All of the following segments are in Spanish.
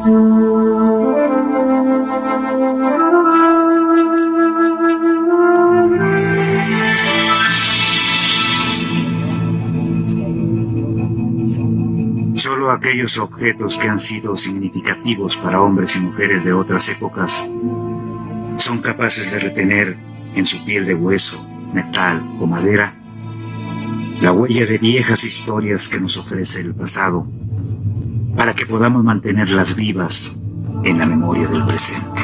Solo aquellos objetos que han sido significativos para hombres y mujeres de otras épocas son capaces de retener en su piel de hueso, metal o madera la huella de viejas historias que nos ofrece el pasado, para que podamos mantenerlas vivas en la memoria del presente.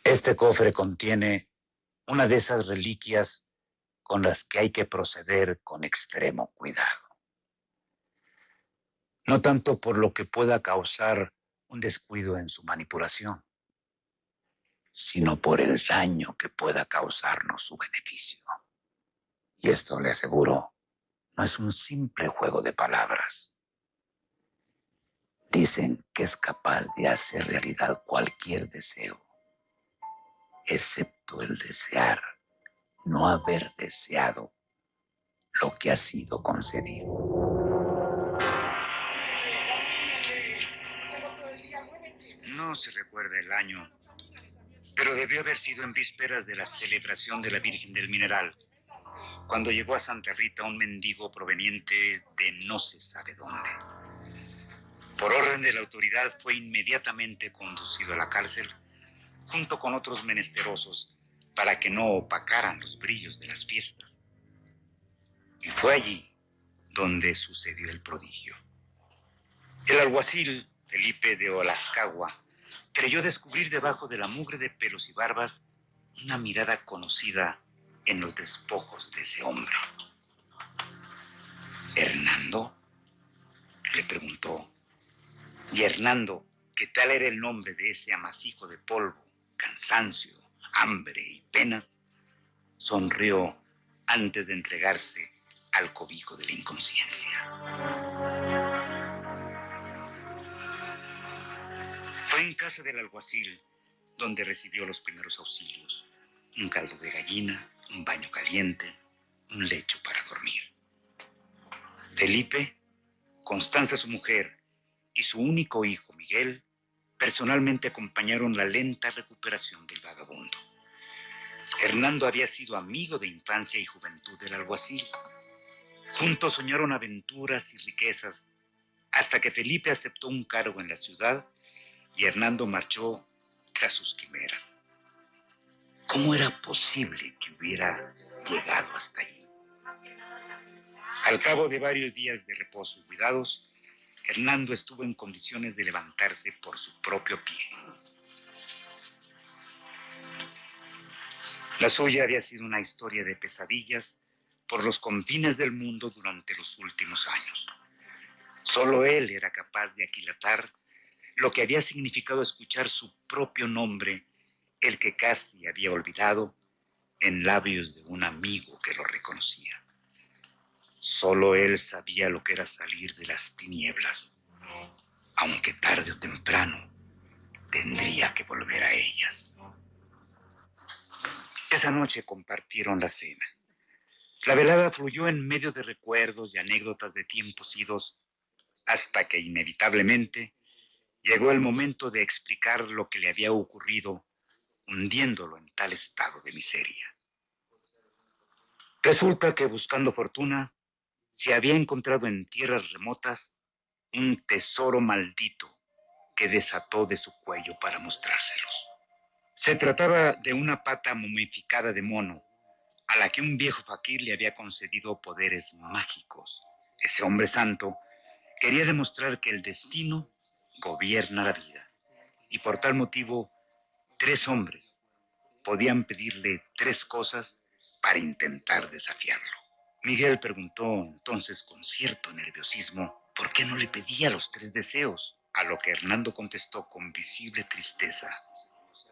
Este cofre contiene una de esas reliquias con las que hay que proceder con extremo cuidado. No tanto por lo que pueda causar un descuido en su manipulación, sino por el daño que pueda causarnos su beneficio. Y esto, le aseguro, no es un simple juego de palabras. Dicen que es capaz de hacer realidad cualquier deseo, excepto el desear no haber deseado lo que ha sido concedido. No se recuerda el año, pero debió haber sido en vísperas de la celebración de la Virgen del Mineral, cuando llegó a Santa Rita un mendigo proveniente de no se sabe dónde. Por orden de la autoridad fue inmediatamente conducido a la cárcel, junto con otros menesterosos, para que no opacaran los brillos de las fiestas. Y fue allí donde sucedió el prodigio. El alguacil Felipe de Olascagua creyó descubrir debajo de la mugre de pelos y barbas una mirada conocida en los despojos de ese hombre. ¿Hernando?, le preguntó. Y Hernando, que tal era el nombre de ese amasijo de polvo, cansancio, hambre y penas, sonrió antes de entregarse al cobijo de la inconsciencia. Fue en casa del alguacil donde recibió los primeros auxilios: un caldo de gallina, un baño caliente, un lecho para dormir. Felipe, Constanza su mujer y su único hijo Miguel personalmente acompañaron la lenta recuperación del vagabundo. Hernando había sido amigo de infancia y juventud del alguacil. Juntos soñaron aventuras y riquezas hasta que Felipe aceptó un cargo en la ciudad y Hernando marchó tras sus quimeras. ¿Cómo era posible que hubiera llegado hasta allí? Al cabo de varios días de reposo y cuidados, Hernando estuvo en condiciones de levantarse por su propio pie. La suya había sido una historia de pesadillas por los confines del mundo durante los últimos años. Solo él era capaz de aquilatar lo que había significado escuchar su propio nombre, el que casi había olvidado, en labios de un amigo que lo reconocía. Solo él sabía lo que era salir de las tinieblas, aunque tarde o temprano tendría que volver a ellas. Esa noche compartieron la cena. La velada fluyó en medio de recuerdos y anécdotas de tiempos idos, hasta que inevitablemente llegó el momento de explicar lo que le había ocurrido, hundiéndolo en tal estado de miseria. Resulta que, buscando fortuna, se había encontrado en tierras remotas un tesoro maldito que desató de su cuello para mostrárselos. Se trataba de una pata momificada de mono, a la que un viejo faquir le había concedido poderes mágicos. Ese hombre santo quería demostrar que el destino gobierna la vida, y por tal motivo 3 hombres podían pedirle 3 cosas para intentar desafiarlo. Miguel preguntó entonces con cierto nerviosismo por qué no le pedía los 3 deseos, a lo que Hernando contestó con visible tristeza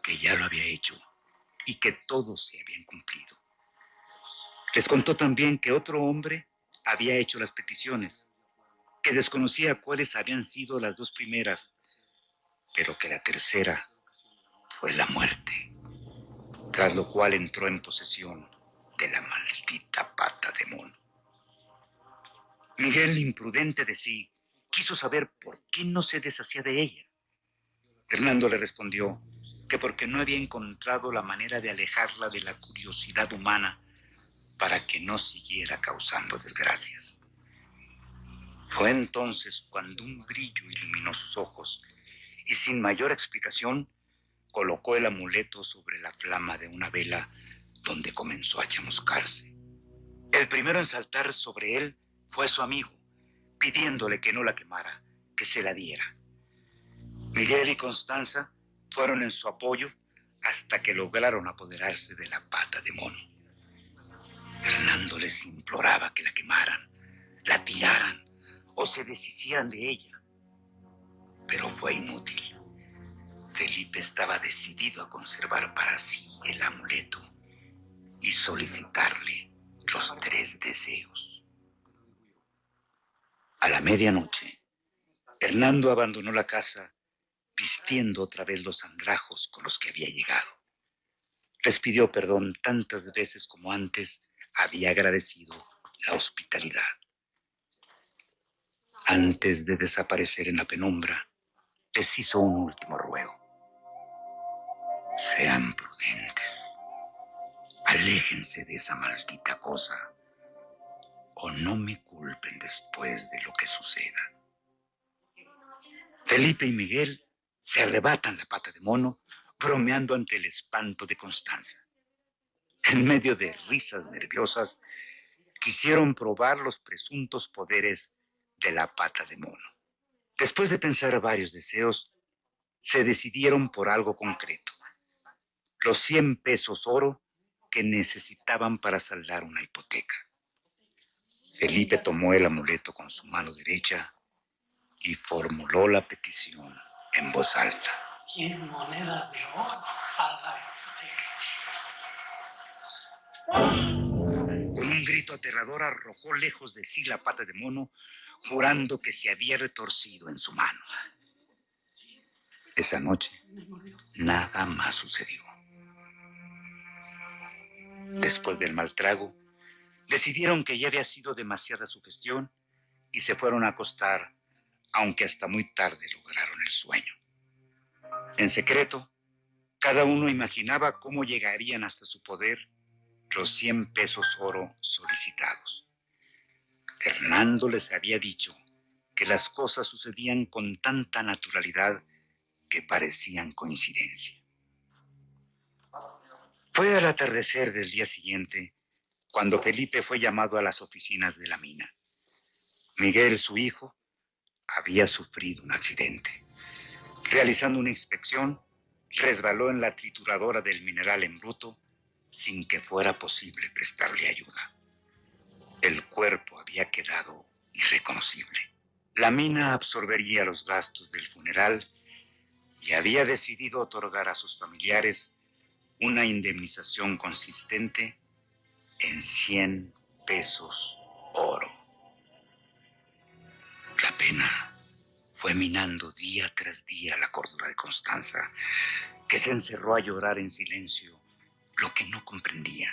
que ya lo había hecho y que todos se habían cumplido. Les contó también que otro hombre había hecho las peticiones, que desconocía cuáles habían sido las 2 primeras, pero que la tercera fue la muerte, tras lo cual entró en posesión de la maldita pata de mono. Miguel, imprudente de sí, quiso saber por qué no se deshacía de ella. Hernando le respondió que porque no había encontrado la manera de alejarla de la curiosidad humana para que no siguiera causando desgracias. Fue entonces cuando un brillo iluminó sus ojos y sin mayor explicación colocó el amuleto sobre la flama de una vela donde comenzó a chamuscarse. El primero en saltar sobre él fue su amigo, pidiéndole que no la quemara, que se la diera. Miguel y Constanza fueron en su apoyo hasta que lograron apoderarse de la pata de mono. Fernando les imploraba que la quemaran, la tiraran o se deshicieran de ella. Pero fue inútil. Felipe estaba decidido a conservar para sí el amuleto y solicitarle los 3 deseos. A la medianoche, Hernando abandonó la casa vistiendo otra vez los andrajos con los que había llegado. Les pidió perdón tantas veces como antes había agradecido la hospitalidad. Antes de desaparecer en la penumbra, les hizo un último ruego. Sean prudentes. Aléjense de esa maldita cosa o no me culpen después de lo que suceda. Felipe y Miguel se arrebatan la pata de mono, bromeando ante el espanto de Constanza. En medio de risas nerviosas, quisieron probar los presuntos poderes de la pata de mono. Después de pensar varios deseos, se decidieron por algo concreto: los 100 pesos oro que necesitaban para saldar una hipoteca. Felipe tomó el amuleto con su mano derecha y formuló la petición en voz alta. 100 monedas de oro para la hipoteca. Con un grito aterrador arrojó lejos de sí la pata de mono, jurando que se había retorcido en su mano. Esa noche, nada más sucedió. Después del mal trago, decidieron que ya había sido demasiada sugestión y se fueron a acostar, aunque hasta muy tarde lograron el sueño. En secreto, cada uno imaginaba cómo llegarían hasta su poder los 100 pesos oro solicitados. Hernando les había dicho que las cosas sucedían con tanta naturalidad que parecían coincidencia. Fue al atardecer del día siguiente cuando Felipe fue llamado a las oficinas de la mina. Miguel, su hijo, había sufrido un accidente. Realizando una inspección, resbaló en la trituradora del mineral en bruto sin que fuera posible prestarle ayuda. El cuerpo había quedado irreconocible. La mina absorbería los gastos del funeral y había decidido otorgar a sus familiares una indemnización consistente en 100 pesos oro. La pena fue minando día tras día la cordura de Constanza, que se encerró a llorar en silencio lo que no comprendía.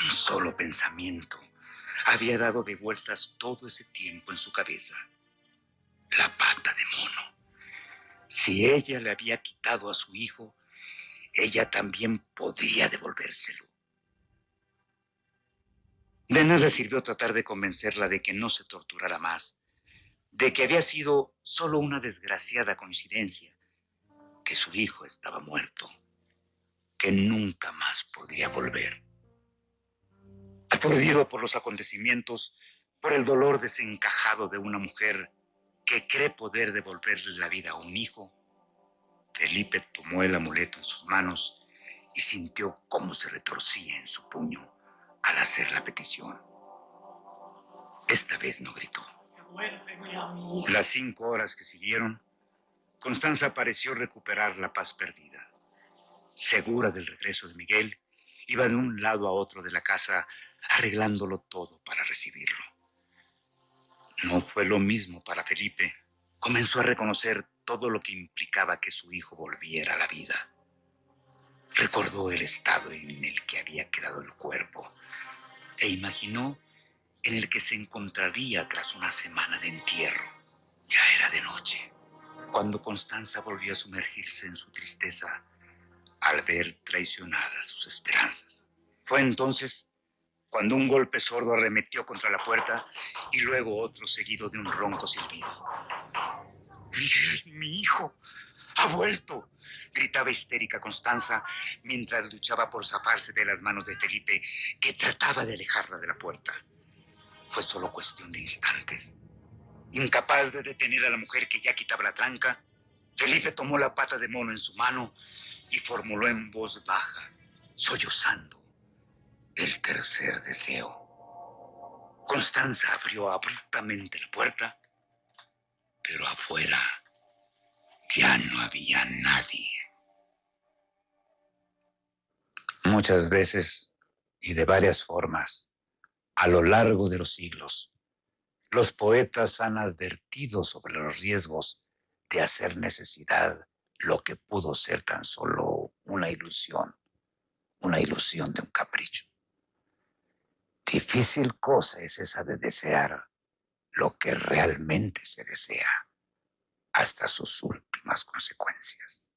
Un solo pensamiento había dado de vueltas todo ese tiempo en su cabeza: la pata de mono. Si ella le había quitado a su hijo, ella también podría devolvérselo. De nada sirvió tratar de convencerla de que no se torturara más, de que había sido solo una desgraciada coincidencia, que su hijo estaba muerto, que nunca más podría volver. Aturdido por los acontecimientos, por el dolor desencajado de una mujer que cree poder devolverle la vida a un hijo, Felipe tomó el amuleto en sus manos y sintió cómo se retorcía en su puño al hacer la petición. Esta vez no gritó. Las 5 horas que siguieron, Constanza pareció recuperar la paz perdida. Segura del regreso de Miguel, iba de un lado a otro de la casa arreglándolo todo para recibirlo. No fue lo mismo para Felipe. Comenzó a reconocer todo lo que implicaba que su hijo volviera a la vida. Recordó el estado en el que había quedado el cuerpo e imaginó en el que se encontraría tras una semana de entierro. Ya era de noche, cuando Constanza volvió a sumergirse en su tristeza al ver traicionadas sus esperanzas. Fue entonces cuando un golpe sordo arremetió contra la puerta y luego otro seguido de un ronco silbido. «Miguel, mi hijo, ha vuelto», gritaba histérica Constanza mientras luchaba por zafarse de las manos de Felipe, que trataba de alejarla de la puerta. Fue solo cuestión de instantes. Incapaz de detener a la mujer que ya quitaba la tranca, Felipe tomó la pata de mono en su mano y formuló en voz baja, sollozando, el tercer deseo. Constanza abrió abruptamente la puerta, pero afuera ya no había nadie. Muchas veces y de varias formas, a lo largo de los siglos, los poetas han advertido sobre los riesgos de hacer necesidad lo que pudo ser tan solo una ilusión de un capricho. Difícil cosa es esa de desear lo que realmente se desea hasta sus últimas consecuencias.